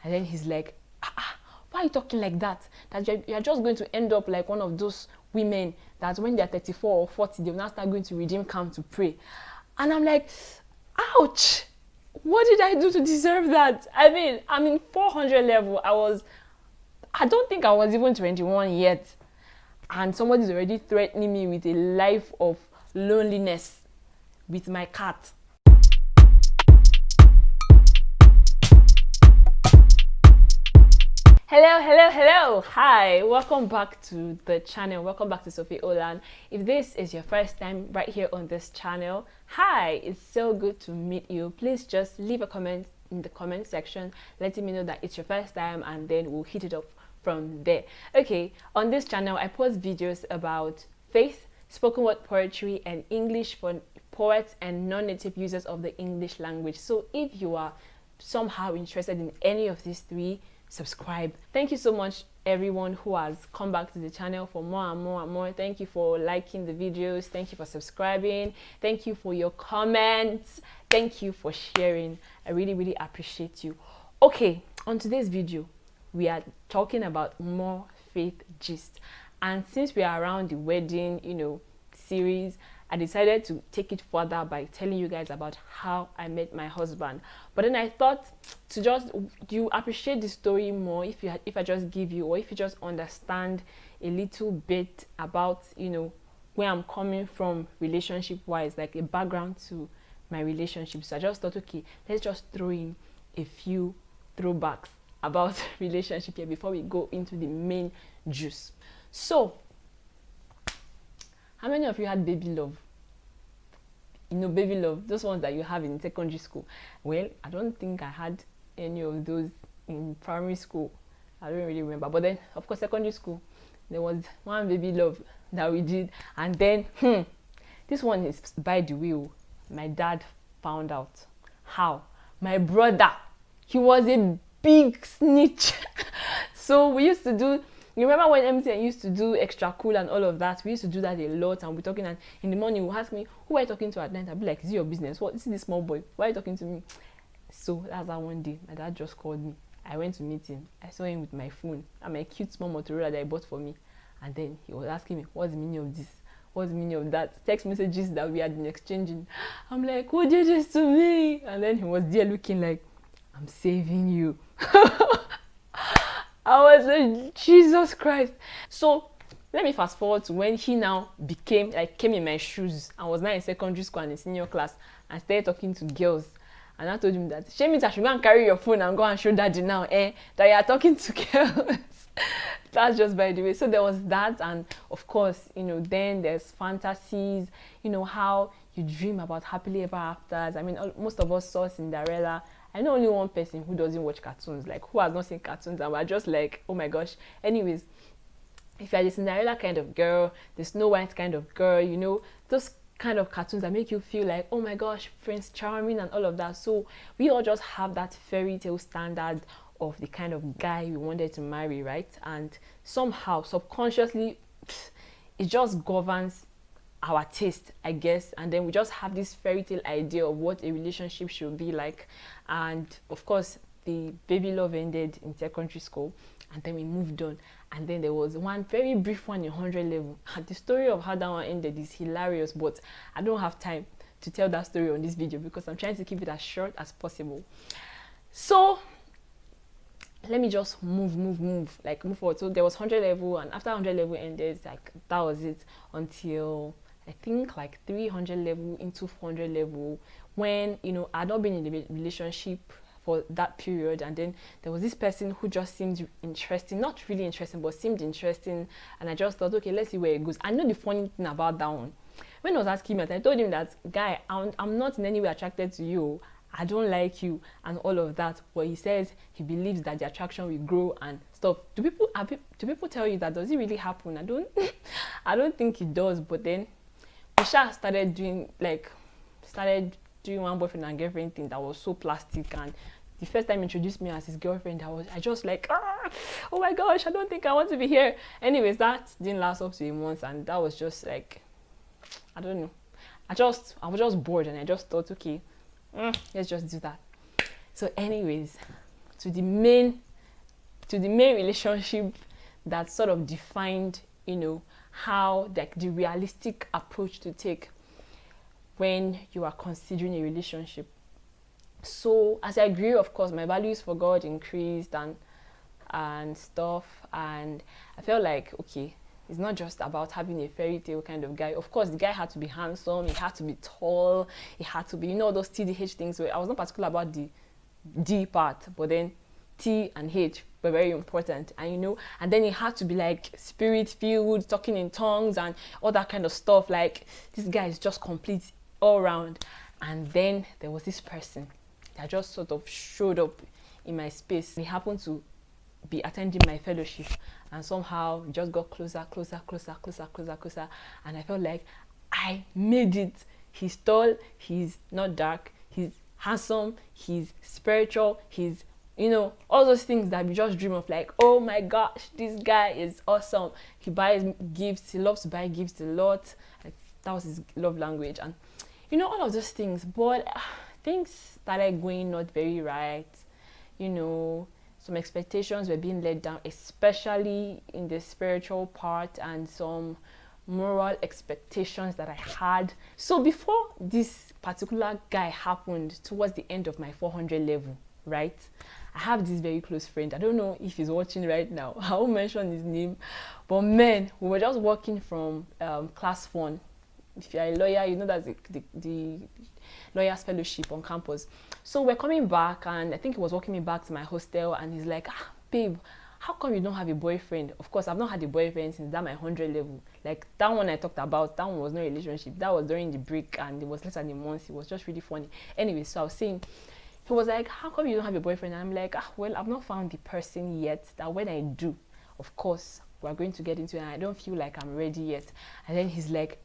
And then he's like, why are you talking like that? That you're just going to end up like one of those women that when they're 34 or 40, they'll now start going to redeem camp to pray. And I'm like, ouch, what did I do to deserve that? I mean, I'm in 400 level. I don't think I was even 21 yet. And somebody's already threatening me with a life of loneliness with my cat. Hello. Hi, welcome back to the channel. Welcome back to Sophie Olan. If this is your first time right here on this channel, hi, it's so good to meet you. Please just leave a comment in the comment section letting me know that it's your first time, and then we'll hit it up from there. Okay, on this channel I post videos about faith, spoken word poetry, and English for poets and non-native users of the English language. So if you are somehow interested in any of these three, subscribe. Thank you so much everyone who has come back to the channel for more and more. Thank you for liking the videos, thank you for subscribing, thank you for your comments, thank you for sharing. I really appreciate you. Okay, on today's video we are talking about more faith gist, and since we are around the wedding series, I decided to take it further by telling you guys about how I met my husband. But then I thought you appreciate the story more if I just give you, or if you just understand a little bit about where I'm coming from relationship wise, like a background to my relationship. So I just thought, okay, let's just throw in a few throwbacks about relationship here before we go into the main juice. So how many of you had baby love? Baby love, those ones that you have in secondary school. Well, I don't think I had any of those in primary school. I don't really remember. But then, of course, secondary school, there was one baby love that we did. And then, this one is by the way, my dad found out. How? My brother, he was a big snitch. So we used to do, you remember when MTN used to do extra cool and all of that? We used to do that a lot, and we're talking, and in the morning he would ask me, who are you talking to at night? I'd be like, is it your business? What? This is this small boy. Why are you talking to me? So that's how one day my dad just called me. I went to meet him. I saw him with my phone and my cute small Motorola that I bought for me. And then he was asking me, what's the meaning of this? What's the meaning of that? Text messages that we had been exchanging. I'm like, who did this to me? And then he was there looking like, I'm saving you. I was like, Jesus Christ. So let me fast forward to when he now came in my shoes and was now in secondary school and in senior class and started talking to girls. And I told him that, shame it, I should go and carry your phone and go and show daddy now, that you are talking to girls. That's just by the way. So there was that, and of course, then there's fantasies, how you dream about happily ever afters. I mean, most of us saw Cinderella. I know only one person who doesn't watch cartoons, like who has not seen cartoons, and we're just like, oh my gosh. Anyways, if you're the Cinderella kind of girl, the Snow White kind of girl, those kind of cartoons that make you feel like, oh my gosh, Prince Charming and all of that. So we all just have that fairy tale standard of the kind of guy we wanted to marry, right? And somehow, subconsciously, it just governs our taste, I guess, and then we just have this fairy tale idea of what a relationship should be like. And of course, the baby love ended in secondary school, and then we moved on. And then there was one very brief one in 100 level. The story of how that one ended is hilarious, but I don't have time to tell that story on this video because I'm trying to keep it as short as possible. So let me just move forward. So there was 100 level, and after 100 level ended, like that was it until I think like 300 level into 400 level, when I'd not been in a relationship for that period, and then there was this person who just seemed interesting, not really interesting, but seemed interesting, and I just thought, okay, let's see where it goes. I know the funny thing about that one, when I was asking him, I told him that, guy, I'm not in any way attracted to you, I don't like you and all of that, but he says he believes that the attraction will grow and stuff. Do people tell you that? Does it really happen? I don't think it does. But then we started doing one boyfriend and girlfriend thing that was so plastic, and the first time he introduced me as his girlfriend, I just like, oh my gosh, I don't think I want to be here. Anyways, that didn't last up to a month, and that was just like, I don't know, I was just bored, and I just thought, okay, let's just do that. So anyways, to the main relationship that sort of defined, how like the realistic approach to take when you are considering a relationship. So as I grew, of course, my values for God increased and stuff, and I felt like, okay, it's not just about having a fairy tale kind of guy. Of course, the guy had to be handsome, he had to be tall, he had to be, those TDH things. Where I was not particular about the D part, but then T and H were very important, and and then it had to be like spirit filled, talking in tongues and all that kind of stuff. Like, this guy is just complete all around. And then there was this person that just sort of showed up in my space. He happened to be attending my fellowship, and somehow we just got closer, and I felt like I made it. He's tall, he's not dark, he's handsome, he's spiritual, he's all those things that we just dream of, like, oh my gosh, this guy is awesome. He buys gifts, he loves to buy gifts a lot. Like, that was his love language, and all of those things. But things started going not very right. Some expectations were being let down, especially in the spiritual part, and some moral expectations that I had. So before this particular guy happened, towards the end of my 400 level, right, I have this very close friend. I don't know if he's watching right now. I won't mention his name, but man, we were just working from class 1. If you're a lawyer, that's the lawyer's fellowship on campus. So we're coming back, and I think he was walking me back to my hostel, and he's like, babe, how come you don't have a boyfriend? Of course, I've not had a boyfriend since that my 100 level. Like, that one I talked about, that one was no relationship. That was during the break, and it was less than a month. It was just really funny. Anyway, so I was saying, he was like, how come you don't have a boyfriend? And I'm like, well, I've not found the person yet that when I do, of course, we're going to get into it, and I don't feel like I'm ready yet. And then he's like,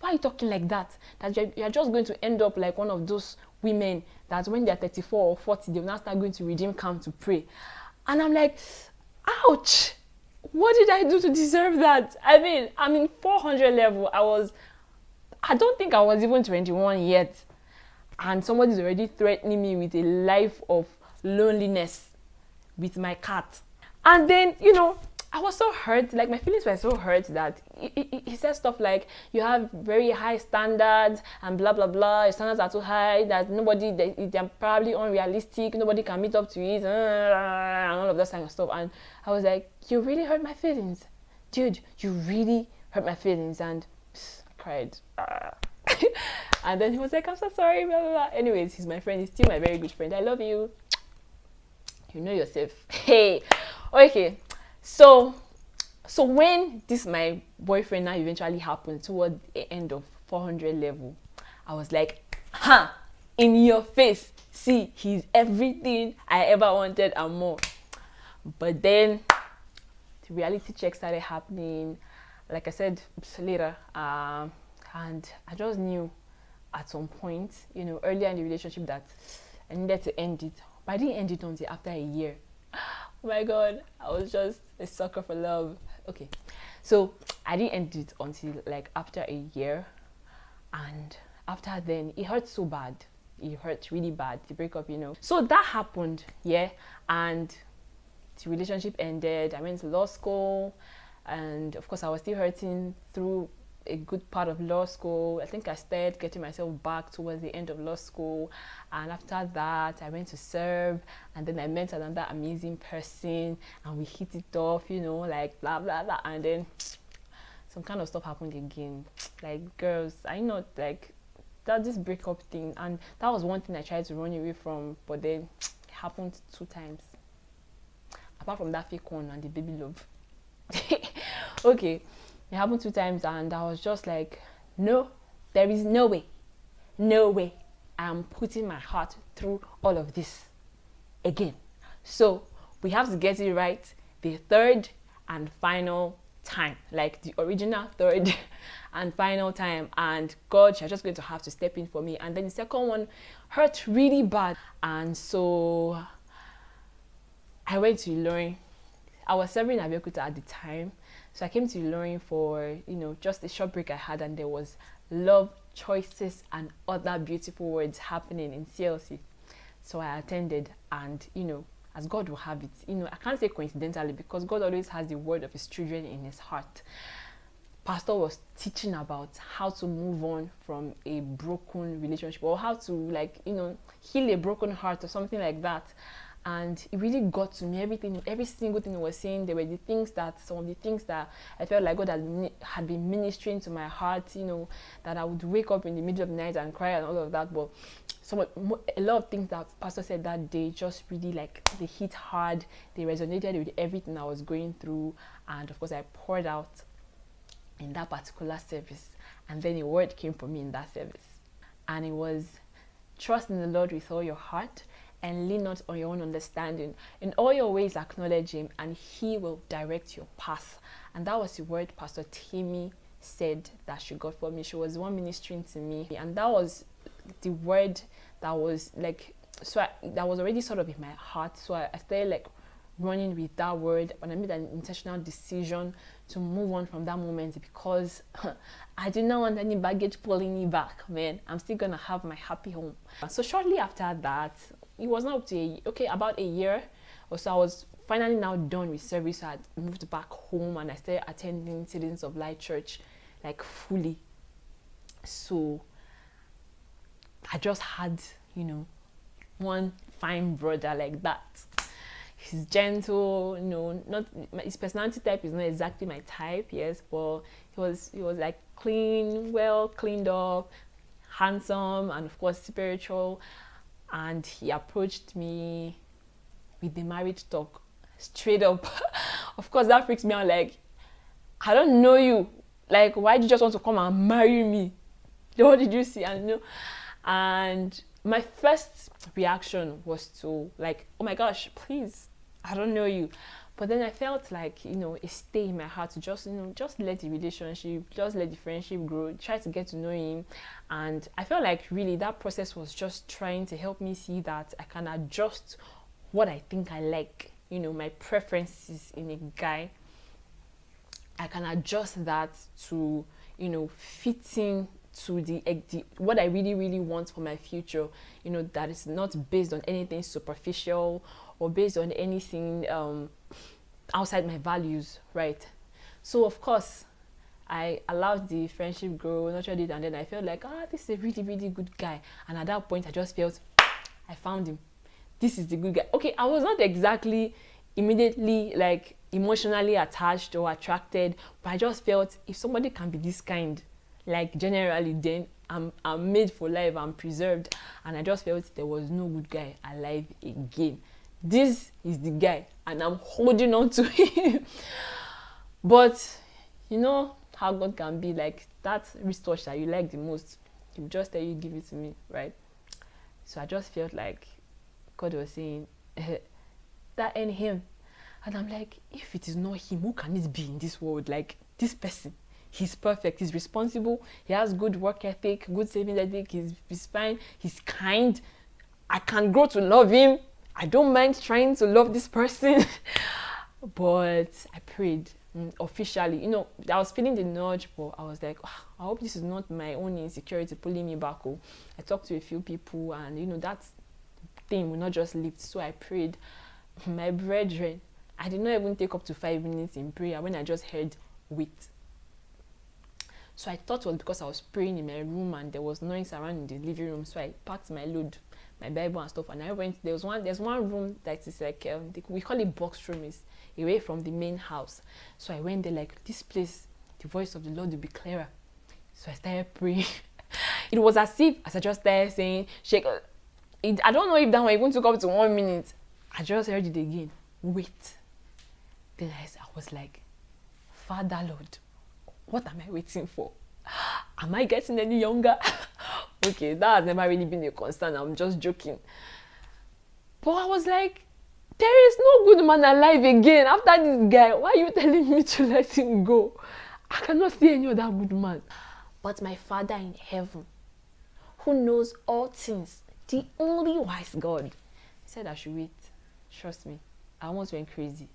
why are you talking like that? That you're just going to end up like one of those women that when they're 34 or 40, they'll now start going to redeem camp to pray. And I'm like, ouch, what did I do to deserve that? I mean, I'm in 400 level. I don't think I was even 21 yet. And somebody's already threatening me with a life of loneliness with my cat. And then, I was so hurt, like my feelings were so hurt that he said stuff like, you have very high standards and blah, blah, blah. Your standards are too high that they're probably unrealistic. Nobody can meet up to it, and all of that kind of stuff. And I was like, you really hurt my feelings. Dude, you really hurt my feelings. And I cried. And then he was like, I'm so sorry, blah, blah, blah. Anyways, he's my friend. He's still my very good friend. I love you. You know yourself. Hey, okay. So when this my boyfriend now eventually happened toward the end of 400 level, I was like, in your face. See, he's everything I ever wanted and more. But then the reality check started happening, like I said later, and I just knew at some point, earlier in the relationship, that I needed to end it. But I didn't end it until after a year. Oh my God, I was just a sucker for love. Okay, so I didn't end it until like after a year, and after then it hurt so bad. It hurt really bad, the breakup, So that happened, yeah, and the relationship ended. I went to law school, and of course I was still hurting through a good part of law school. I think I started getting myself back towards the end of law school, and after that I went to serve, and then I met another amazing person, and we hit it off, like blah blah blah, and then some kind of stuff happened again. Like, girls, I know, like, that this breakup thing, and that was one thing I tried to run away from, but then it happened 2 times, apart from that fake one and the baby love. Okay, it happened 2 times, and I was just like, no, there is no way I'm putting my heart through all of this again. So we have to get it right the third and final time, like the original third and final time, and God, you're just going to have to step in for me. And then the second one hurt really bad, and so I went to Ilorin. I was serving in Abeokuta at the time, so I came to Ilorin for just a short break I had, and there was love, choices, and other beautiful words happening in CLC. So I attended, and as God will have it. I can't say coincidentally, because God always has the word of his children in his heart. Pastor was teaching about how to move on from a broken relationship, or how to heal a broken heart or something like that. And it really got to me. Every single thing he was saying, there were some of the things that I felt like God had been ministering to my heart, that I would wake up in the middle of the night and cry and all of that. But a lot of things that Pastor said that day just really they hit hard. They resonated with everything I was going through. And of course, I poured out in that particular service. And then a word came for me in that service. And it was, trust in the Lord with all your heart, and lean not on your own understanding. In all your ways acknowledge him, and he will direct your path. And that was the word Pastor Tammy said that she got for me. She was the one ministering to me, and that was the word that was that was already sort of in my heart. So I started running with that word, and I made an intentional decision to move on from that moment, because I did not want any baggage pulling me back, man. I'm still gonna have my happy home. So shortly after that, it was not up to about a year or so, I was finally now done with service. So I had moved back home, and I started attending Citizens of Light Church fully. So I just had one fine brother like that. He's gentle, not his personality type is not exactly my type, yes, but he was well cleaned up, handsome, and of course spiritual. And he approached me with the marriage talk straight up. Of course, that freaks me out. I don't know you. Why did you just want to come and marry me? What did you see? And my first reaction was to oh my gosh, please, I don't know you. But then I felt a stay in my heart to just let the relationship, just let the friendship grow, try to get to know him. And I felt really that process was just trying to help me see that I can adjust what I think I like, my preferences in a guy. I can adjust that to, fitting to the what I really, really want for my future, that is not based on anything superficial or based on anything outside my values, right? So of course, I allowed the friendship grow, nurtured it, and then I felt this is a really, really good guy. And at that point, I just felt, I found him. This is the good guy. Okay, I was not exactly immediately emotionally attached or attracted, but I just felt if somebody can be this kind, generally, then I'm made for life, I'm preserved. And I just felt there was no good guy alive again. This is the guy, and I'm holding on to him. But you know how God can be, that research that you like the most, he will just tell you, give it to me, right? So I just felt God was saying, that ain't him. And I'm if it is not him, who can it be in this world? This person, he's perfect, he's responsible, he has good work ethic, good saving ethic, he's fine, he's kind, I can grow to love him, I don't mind trying to love this person. But I prayed officially. I was feeling the nudge, but I was I hope this is not my own insecurity pulling me back. I talked to a few people, and that thing will not just lift. So I prayed. My brethren, I did not even take up to 5 minutes in prayer when I just heard wait. So I thought it was because I was praying in my room and there was noise around in the living room. So I packed my load, my Bible and stuff, and I went. There's one room that is we call it box room, is away from the main house. So I went there this place, the voice of the Lord will be clearer. So I started praying. It was as I just started saying, shake. I don't know if that one even took up to 1 minute. I just heard it again. Wait. Then I was Father Lord, what am I waiting for? Am I getting any younger? Okay, that has never really been a concern. I'm just joking. But I was there is no good man alive again after this guy. Why are you telling me to let him go? I cannot see any other good man. But my Father in heaven, who knows all things, the only wise God, said I should wait. Trust me, I almost went crazy.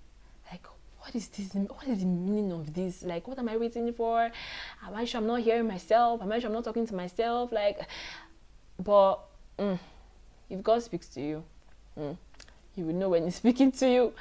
What is this? What is the meaning of this? What am I waiting for? Am I sure I'm not hearing myself? Am I sure I'm not talking to myself? But if God speaks to you, He would know when he's speaking to you.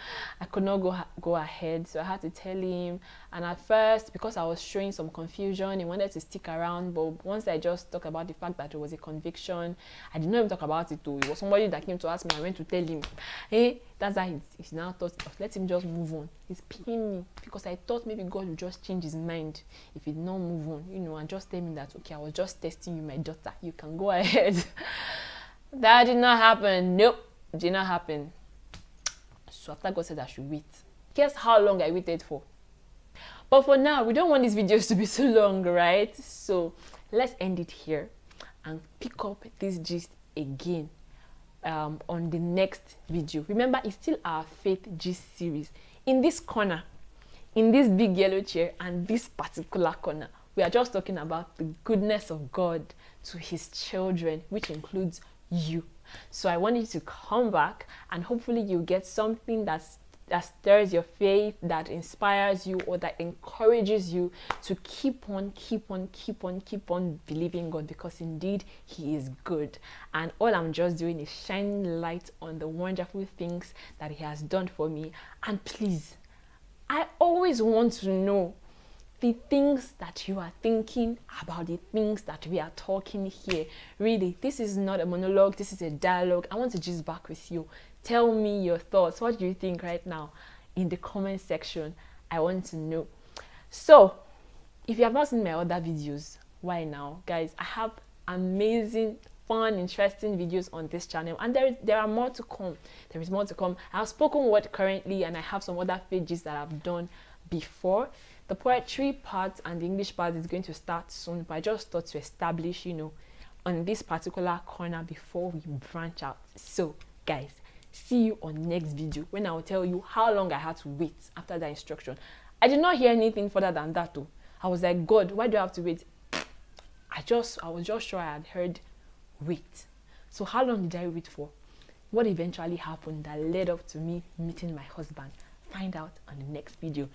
I could not go ahead, so I had to tell him. And at first, because I was showing some confusion, he wanted to stick around. But once I just talked about the fact that it was a conviction, I did not even talk about it too. It was somebody that came to ask me. I went to tell him. Hey, that's how he now thought, let him just move on. He's paying me because I thought maybe God would just change his mind if he did not move on, and just tell me that, okay, I was just testing you, my daughter. You can go ahead. That did not happen. Nope, did not happen. So after God said I should wait, guess how long I waited for? But for now, we don't want these videos to be so long, right? So let's end it here and pick up this gist again on the next video. Remember, it's still our faith gist series. In this corner, in this big yellow chair and this particular corner, we are just talking about the goodness of God to his children, which includes you. So I want you to come back, and hopefully you get something that stirs your faith, that inspires you, or that encourages you to keep on believing God, because indeed he is good. And all I'm just doing is shining light on the wonderful things that he has done for me. And please, I always want to know the things that you are thinking about the things that we are talking here. Really, this is not a monologue, this is a dialogue. I want to just back with you. Tell me your thoughts. What do you think right now in the comment section? I want to know. So if you have not seen my other videos, why now, guys? I have amazing, fun, interesting videos on this channel, and there are more to come. There is more to come. I have spoken word currently, and I have some other pages that I've done before. The poetry part and the English part is going to start soon, but I just thought to establish, on this particular corner before we branch out. So guys, see you on next video when I will tell you how long I had to wait after that instruction. I did not hear anything further than that though. I was like, God, why do I have to wait? I was just sure I had heard wait. So how long did I wait for? What eventually happened that led up to me meeting my husband? Find out on the next video.